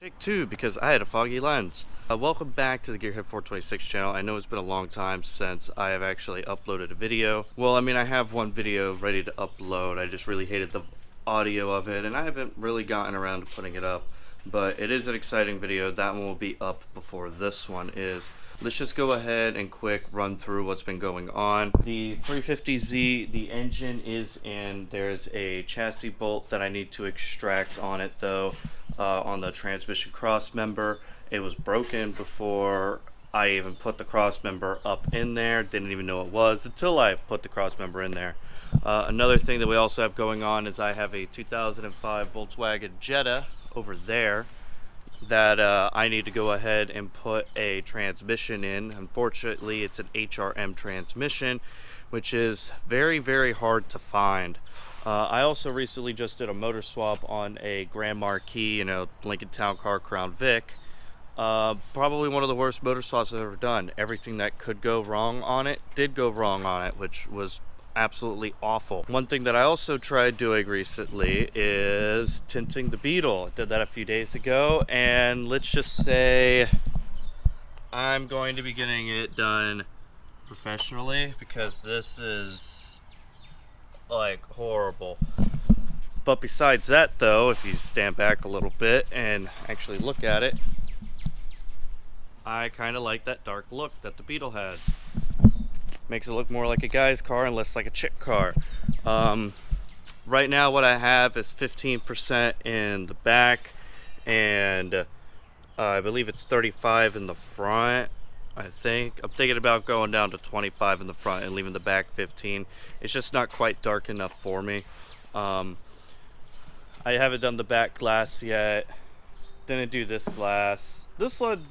Take two because I had a foggy lens. Welcome back to the Gearhead 426 channel. I know it's been a long time since I have actually uploaded a video. Well, I mean, I have one video ready to upload. I just really hated the audio of it, and I haven't really gotten around to putting it up. But it is an exciting video. That one will be up before this one is. Let's just go ahead and quick run through what's been going on. The 350Z, the engine is in. There's a chassis bolt that I need to extract on it though. On the transmission cross member, it was broken before I even put the cross member up in there. Didn't even know it was until I put the cross member in there. Another thing that we also have going on is I have a 2005 Volkswagen Jetta over there that I need to go ahead and put a transmission in. Unfortunately, it's an HRM transmission, which is very, very hard to find. I also recently just did a motor swap on a Grand Marquis, Lincoln Town Car Crown Vic. Probably one of the worst motor swaps I've ever done. Everything that could go wrong on it did go wrong on it, which was absolutely awful. One thing that I also tried doing recently is tinting the Beetle. I did that a few days ago, and let's just say I'm going to be getting it done professionally because this is like horrible. But besides that though, if you stand back a little bit and actually look at it, I kind of like that dark look that the Beetle has. Makes it look more like a guy's car and less like a chick car. Right now what I have is 15% in the back, and I believe it's 35 in the front. I'm thinking about going down to 25 in the front and leaving the back 15. It's just not quite dark enough for me. I haven't done the back glass yet. Didn't do this glass. This one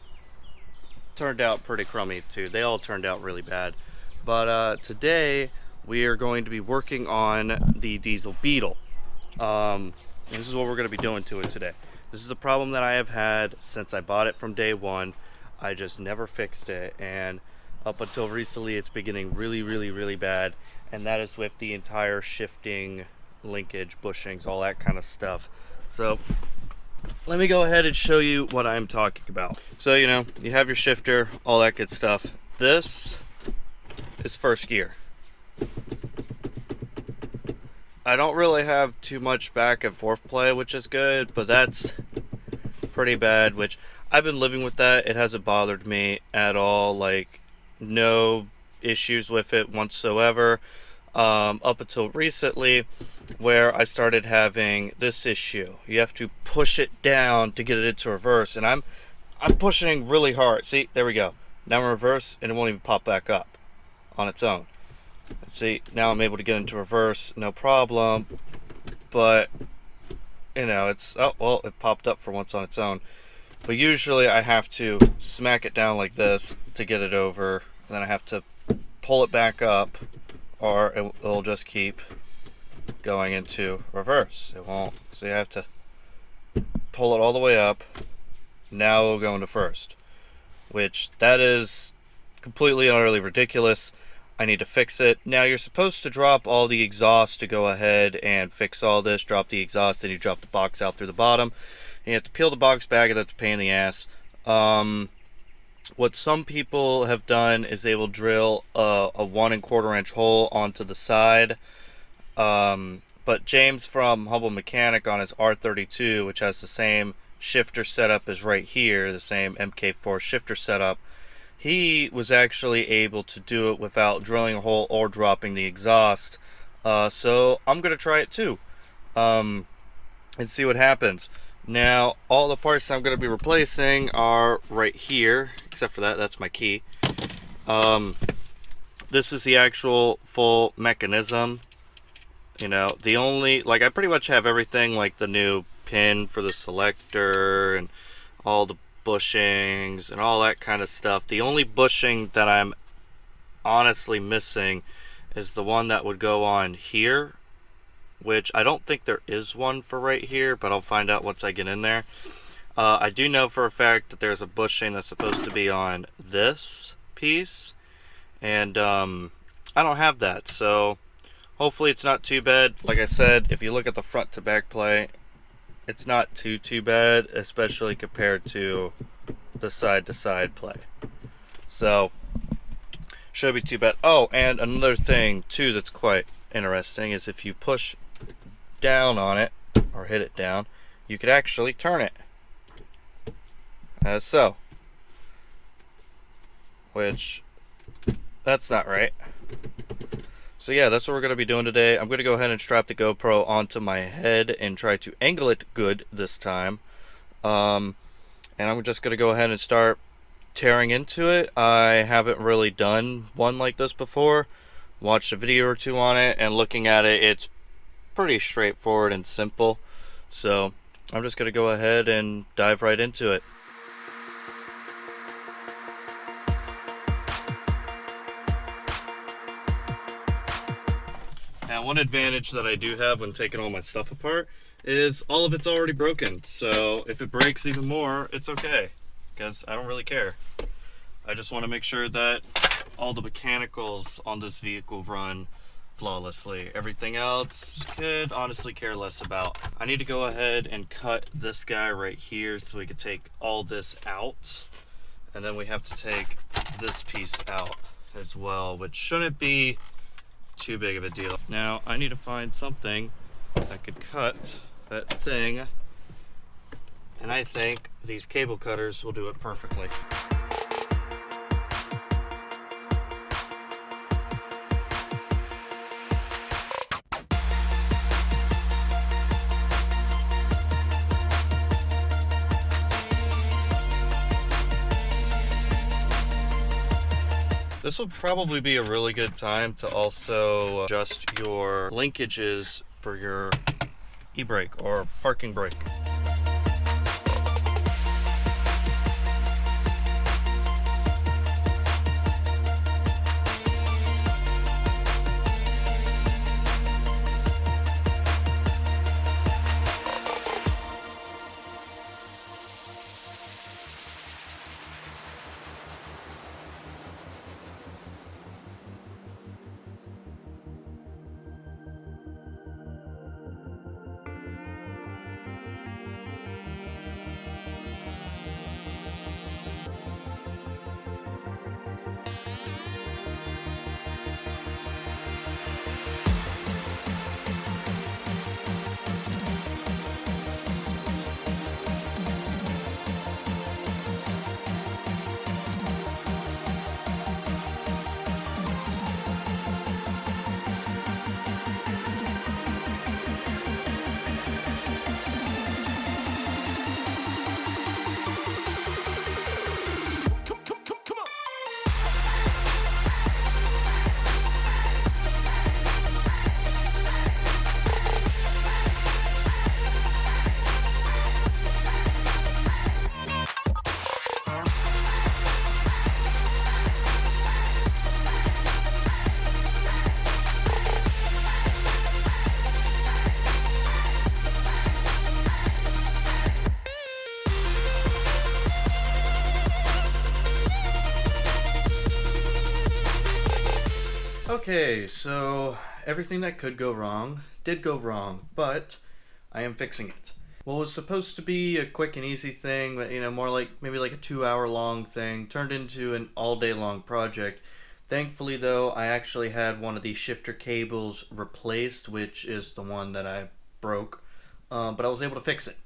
turned out pretty crummy too. They all turned out really bad. But today we are going to be working on the diesel Beetle. This is what we're going to be doing to it today. This is a problem that I have had since I bought it from day one. I just never fixed it, and up until recently it's been getting really bad, and that is with the entire shifting, linkage, bushings, all that kind of stuff. So let me go ahead and show you what I'm talking about. So you have your shifter, all that good stuff. This is first gear. I don't really have too much back and forth play, which is good, but that's pretty bad, which I've been living with that. It hasn't bothered me at all, like no issues with it whatsoever, up until recently where I started having this issue. You have to push it down to get it into reverse, and I'm pushing really hard. See, there we go. Now I'm in reverse and it won't even pop back up on its own. Let's see, now I'm able to get into reverse, no problem, but it's, oh well, it popped up for once on its own. But usually I have to smack it down like this to get it over, and then I have to pull it back up, or it'll just keep going into reverse. It won't. So you have to pull it all the way up. Now it'll go into first, which that is completely and utterly ridiculous. I need to fix it. Now you're supposed to drop all the exhaust to go ahead and fix all this. Drop the exhaust, then you drop the box out through the bottom. You have to peel the box back, and that's a pain in the ass. What some people have done is they will drill a 1 1/4 inch hole onto the side. But James from Humble Mechanic on his R32, which has the same shifter setup as right here, the same MK4 shifter setup, he was actually able to do it without drilling a hole or dropping the exhaust. So I'm going to try it too, and see what happens. Now, all the parts I'm going to be replacing are right here, except for that's my key. This is the actual full mechanism. The only, I pretty much have everything, like the new pin for the selector and all the bushings and all that kind of stuff. The only bushing that I'm honestly missing is the one that would go on here, which I don't think there is one for right here, but I'll find out once I get in there. I do know for a fact that there's a bushing that's supposed to be on this piece, and I don't have that, so hopefully it's not too bad. Like I said, if you look at the front to back play, it's not too bad, especially compared to the side-to-side play. So, shouldn't be too bad. Oh, and another thing too that's quite interesting is if you push down on it, or hit it down, you could actually turn it. As so. Which, that's not right. So yeah, that's what we're going to be doing today. I'm going to go ahead and strap the GoPro onto my head and try to angle it good this time. And I'm just going to go ahead and start tearing into it. I haven't really done one like this before. Watched a video or two on it, and looking at it, it's pretty straightforward and simple. So I'm just going to go ahead and dive right into it. Now, one advantage that I do have when taking all my stuff apart is all of it's already broken. So if it breaks even more, it's okay, because I don't really care. I just want to make sure that all the mechanicals on this vehicle run flawlessly. Everything else could honestly care less about. I need to go ahead and cut this guy right here so we can take all this out. And then we have to take this piece out as well, which shouldn't be too big of a deal. Now I need to find something that could cut that thing, and I think these cable cutters will do it perfectly. This will probably be a really good time to also adjust your linkages for your e-brake or parking brake. Okay, so everything that could go wrong did go wrong, but I am fixing it. What was supposed to be a quick and easy thing, but more like maybe like a 2-hour long thing, turned into an all-day long project. Thankfully though, I actually had one of the shifter cables replaced, which is the one that I broke, but I was able to fix it.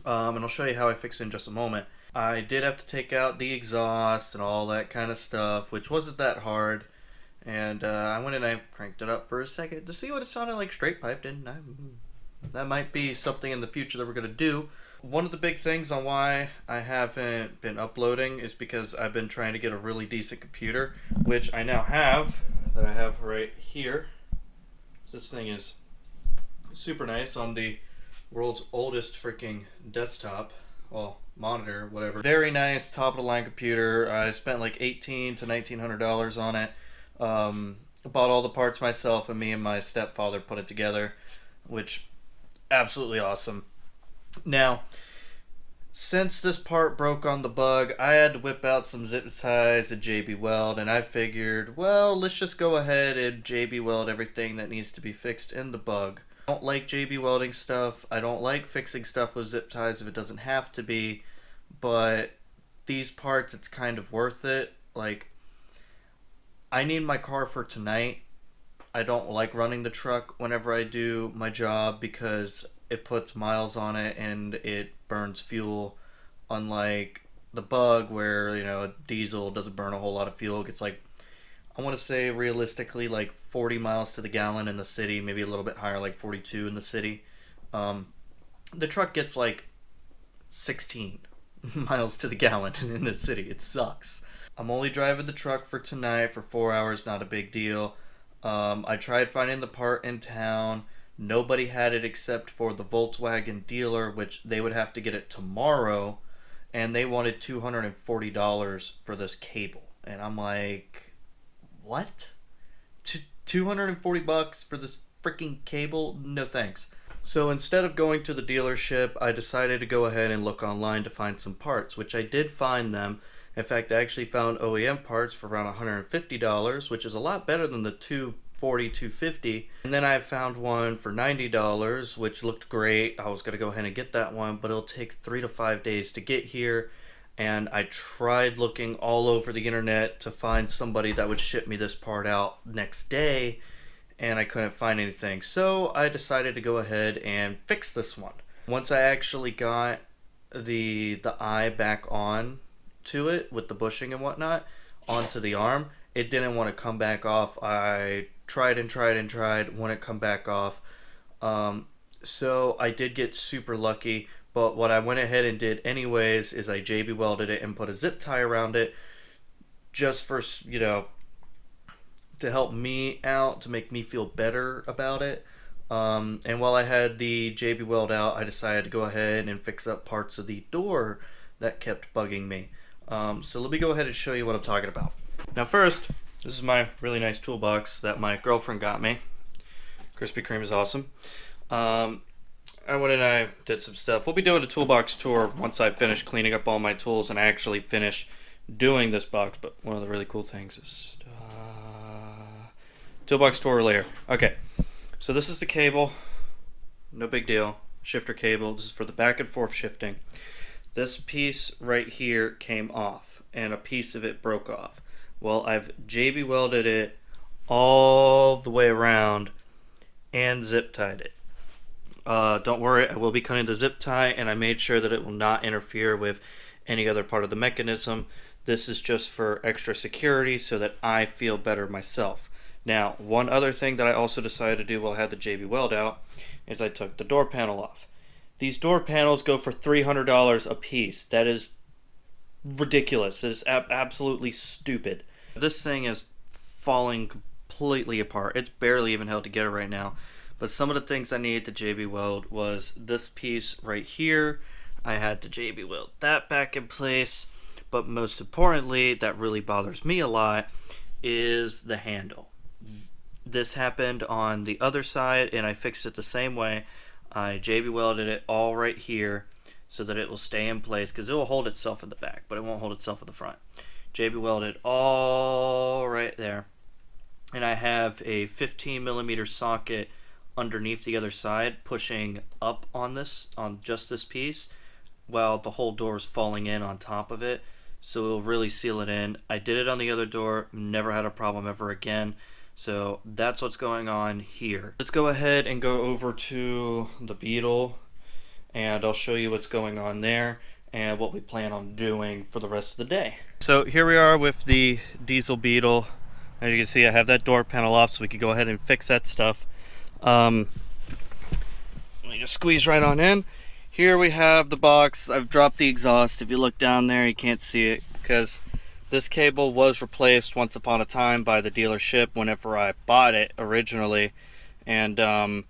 And I'll show you how I fixed it in just a moment. I did have to take out the exhaust and all that kind of stuff, which wasn't that hard. And I went and I cranked it up for a second to see what it sounded like straight piped, and that might be something in the future that we're going to do. One of the big things on why I haven't been uploading is because I've been trying to get a really decent computer, which I now have, that I have right here. This thing is super nice on the world's oldest freaking desktop, well, monitor, whatever. Very nice, top of the line computer. I spent like $1,800 to $1,900 on it. Bought all the parts myself, and me and my stepfather put it together, which absolutely awesome. Now, since this part broke on the bug, I had to whip out some zip ties and JB Weld, and I figured, well, let's just go ahead and JB Weld everything that needs to be fixed in the bug. I don't like JB welding stuff. I don't like fixing stuff with zip ties if it doesn't have to be, but these parts, it's kind of worth it. Like, I need my car for tonight. I don't like running the truck whenever I do my job because it puts miles on it and it burns fuel, unlike the Bug where, you know, a diesel doesn't burn a whole lot of fuel. It gets like, I want to say realistically like 40 miles to the gallon in the city, maybe a little bit higher, like 42 in the city. Um, the truck gets like 16 miles to the gallon in the city. It sucks. I'm only driving the truck for tonight for 4 hours, not a big deal. I tried finding the part in town. Nobody had it except for the Volkswagen dealer, which they would have to get it tomorrow, and they wanted $240 for this cable. And I'm like, what? 240 bucks for this freaking cable? No thanks. So instead of going to the dealership, I decided to go ahead and look online to find some parts, which I did find them. In fact, I actually found OEM parts for around $150, which is a lot better than the $250. And then I found one for $90, which looked great. I was going to go ahead and get that one, but it'll take 3 to 5 days to get here. And I tried looking all over the internet to find somebody that would ship me this part out next day, and I couldn't find anything. So I decided to go ahead and fix this one. Once I actually got the eye back on to it with the bushing and whatnot onto the arm, it didn't want to come back off. I tried and tried and tried, wouldn't come back off. So I did get super lucky, but what I went ahead and did anyways is I JB welded it and put a zip tie around it just for, you know, to help me out, to make me feel better about it. And while I had the JB weld out, I decided to go ahead and fix up parts of the door that kept bugging me. So let me go ahead and show you what I'm talking about. Now first, this is my really nice toolbox that my girlfriend got me. Krispy Kreme is awesome. I went and I did some stuff. We'll be doing a toolbox tour once I finish cleaning up all my tools and I actually finish doing this box. But one of the really cool things is toolbox tour later. Okay, so this is the cable. No big deal. Shifter cable. This is for the back and forth shifting. This piece right here came off and a piece of it broke off. Well, I've JB welded it all the way around and zip tied it. Don't worry, I will be cutting the zip tie, and I made sure that it will not interfere with any other part of the mechanism. This is just for extra security so that I feel better myself. Now, one other thing that I also decided to do while I had the JB weld out is I took the door panel off. These door panels go for $300 a piece. That is ridiculous. It is absolutely stupid. This thing is falling completely apart. It's barely even held together right now. But some of the things I needed to JB weld was this piece right here. I had to JB weld that back in place. But most importantly, that really bothers me a lot, is the handle. This happened on the other side and I fixed it the same way. I JB welded it all right here so that it will stay in place, because it will hold itself in the back, but it won't hold itself in the front. JB welded all right there. And I have a 15mm socket underneath the other side pushing up on this, on just this piece, while the whole door is falling in on top of it, so it'll really seal it in. I did it on the other door, never had a problem ever again. So that's what's going on here. Let's go ahead and go over to the Beetle and I'll show you what's going on there and what we plan on doing for the rest of the day. So here we are with the diesel Beetle. As you can see, I have that door panel off so we can go ahead and fix that stuff. Let me just squeeze right on in. Here we have the box. I've dropped the exhaust. If you look down there, you can't see it because this cable was replaced once upon a time by the dealership whenever I bought it originally, and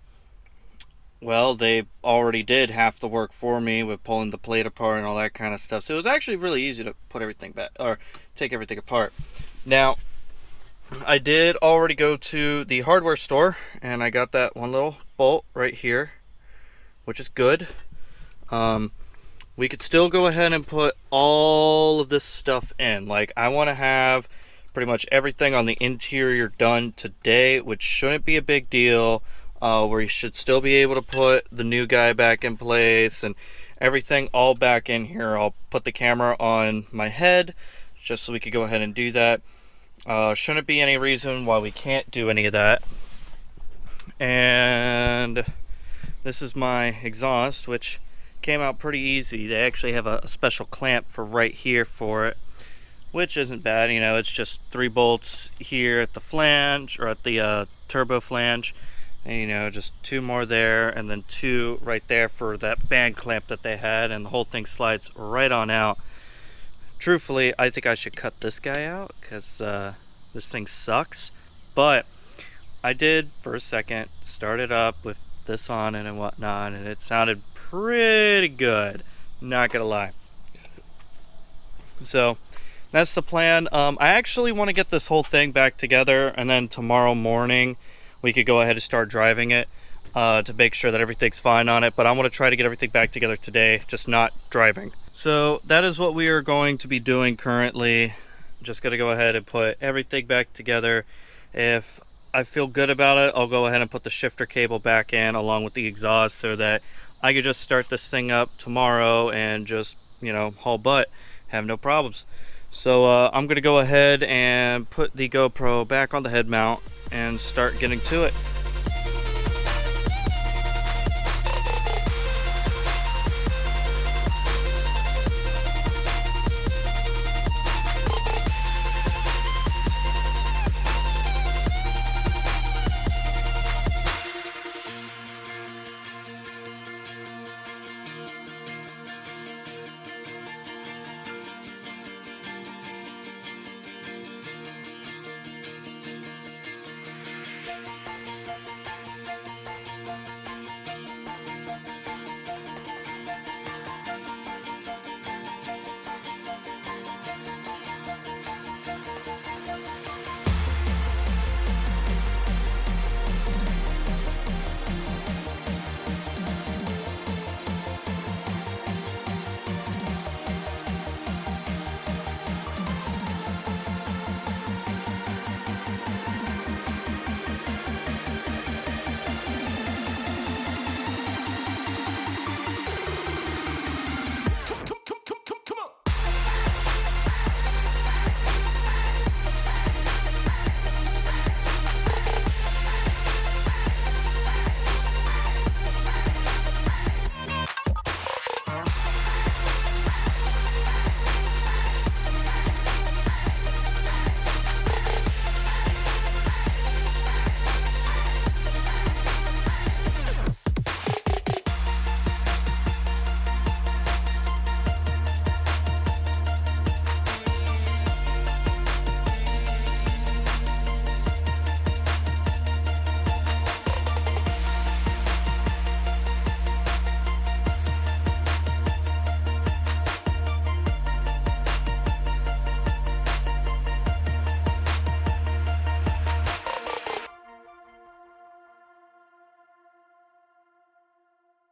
well, they already did half the work for me with pulling the plate apart and all that kind of stuff. So it was actually really easy to put everything back, or take everything apart. Now, I did already go to the hardware store and I got that one little bolt right here, which is good. We could still go ahead and put all of this stuff in. Like, I want to have pretty much everything on the interior done today, which shouldn't be a big deal. where you should still be able to put the new guy back in place and everything all back in here. I'll put the camera on my head just so we could go ahead and do that. Shouldn't be any reason why we can't do any of that. And this is my exhaust, which came out pretty easy. They actually have a special clamp for right here for it, which isn't bad. You know, it's just 3 bolts here at the flange, or at the turbo flange, and you know, just 2 more there, and then 2 right there for that band clamp that they had, and the whole thing slides right on out. Truthfully, I think I should cut this guy out because this thing sucks, but I did for a second start it up with this on it and whatnot, and it sounded pretty good, not gonna lie. So that's the plan. I actually want to get this whole thing back together, and then tomorrow morning we could go ahead and start driving it to make sure that everything's fine on it. But I want to try to get everything back together today, just not driving. So that is what we are going to be doing currently. Just gonna go ahead and put everything back together. If I feel good about it, I'll go ahead and put the shifter cable back in along with the exhaust so that I could just start this thing up tomorrow and just, you know, haul butt, have no problems. So I'm gonna go ahead and put the GoPro back on the head mount and start getting to it.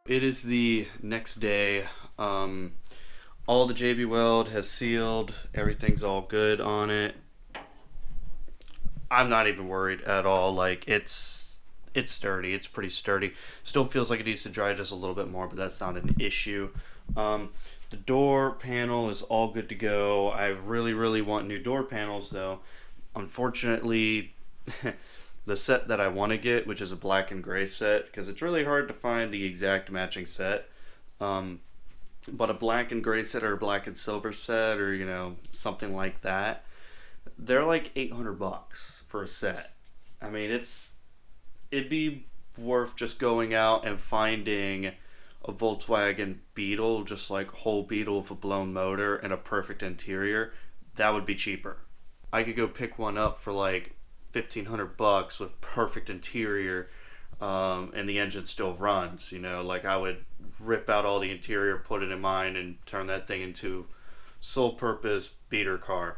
It is the next day. All the JB Weld has sealed. Everything's all good on it. I'm not even worried at all. Like, it's sturdy. It's pretty sturdy. Still feels like it needs to dry just a little bit more, but that's not an issue. The door panel is all good to go. I really want new door panels though. Unfortunately, the set that I want to get, which is a black and gray set, because it's really hard to find the exact matching set. But a black and gray set or a black and silver set, or you know, something like that, they're like 800 bucks for a set. I mean, it'd be worth just going out and finding a Volkswagen Beetle, just like whole Beetle with a blown motor and a perfect interior. That would be cheaper. I could go pick one up for like 1,500 bucks with perfect interior, and the engine still runs. You know, like I would rip out all the interior, put it in mine, and turn that thing into sole purpose beater car,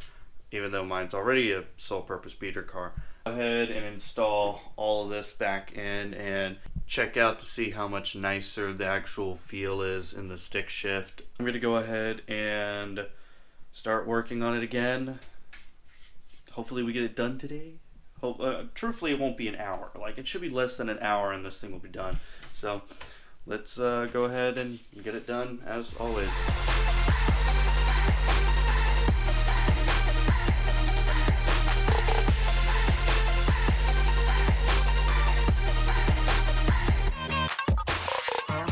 even though mine's already a sole purpose beater car. Go ahead and install all of this back in and check out to see how much nicer the actual feel is in the stick shift. I'm gonna go ahead and start working on it again. Hopefully we get it done today. Truthfully, it won't be an hour. Like, it should be less than an hour and this thing will be done. So let's go ahead and get it done as always.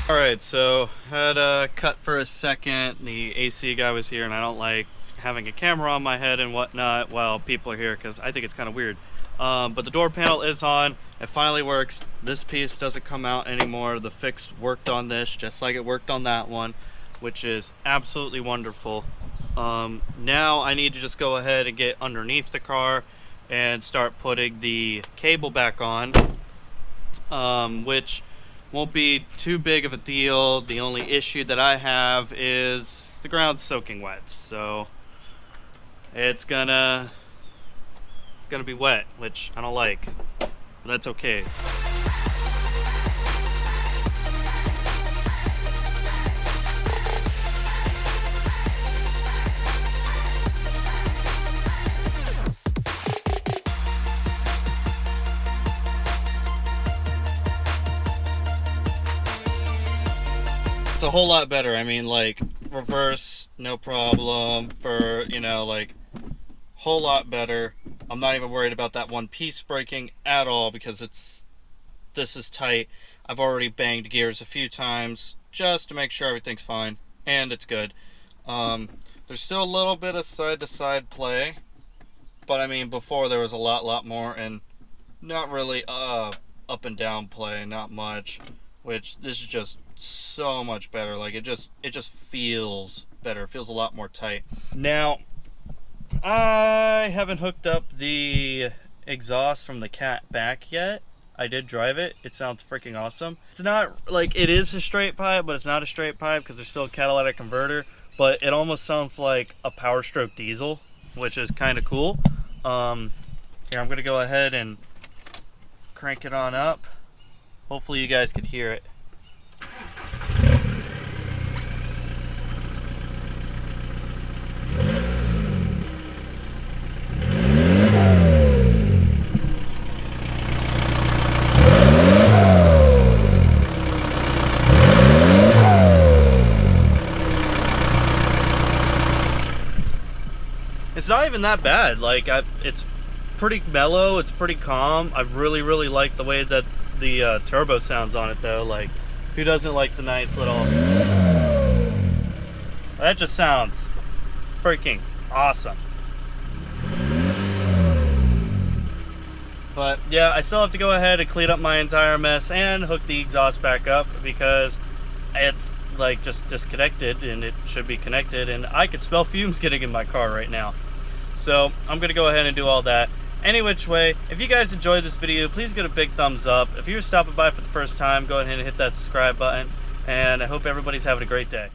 Alright, so had a cut for a second. The AC guy was here and I don't like having a camera on my head and whatnot while people are here because I think it's kind of weird. But the door panel is on. It finally works. This piece doesn't come out anymore. The fix worked on this just like it worked on that one, which is absolutely wonderful. Now I need to just go ahead and get underneath the car and start putting the cable back on, which won't be too big of a deal. The only issue that I have is the ground's soaking wet, so it's gonna be wet, which I don't like, but that's okay. It's a whole lot better. I mean, like, reverse, no problem. For, you know, like, whole lot better. I'm not even worried about that one piece breaking at all because this is tight. I've already banged gears a few times just to make sure everything's fine, and it's good. There's still a little bit of side-to-side play, but I mean, before there was a lot more, and not really up and down play, not much, which this is just so much better. Like, it just feels better. It feels a lot more tight. Now, I haven't hooked up the exhaust from the Cat back yet. I did drive it. It sounds freaking awesome. It's not like, it is a straight pipe, but it's not a straight pipe because there's still a catalytic converter, but it almost sounds like a Power Stroke diesel, which is kind of cool. Here, I'm gonna go ahead and crank it on up. Hopefully you guys can hear it. It's not even that bad. Like, it's pretty mellow, it's pretty calm. I really like the way that the turbo sounds on it though. Like, who doesn't like the nice little... That just sounds freaking awesome. But yeah, I still have to go ahead and clean up my entire mess and hook the exhaust back up because it's like just disconnected and it should be connected, and I could smell fumes getting in my car right now. So I'm gonna go ahead and do all that. Any which way, if you guys enjoyed this video, please give it a big thumbs up. If you're stopping by for the first time, go ahead and hit that subscribe button, and I hope everybody's having a great day.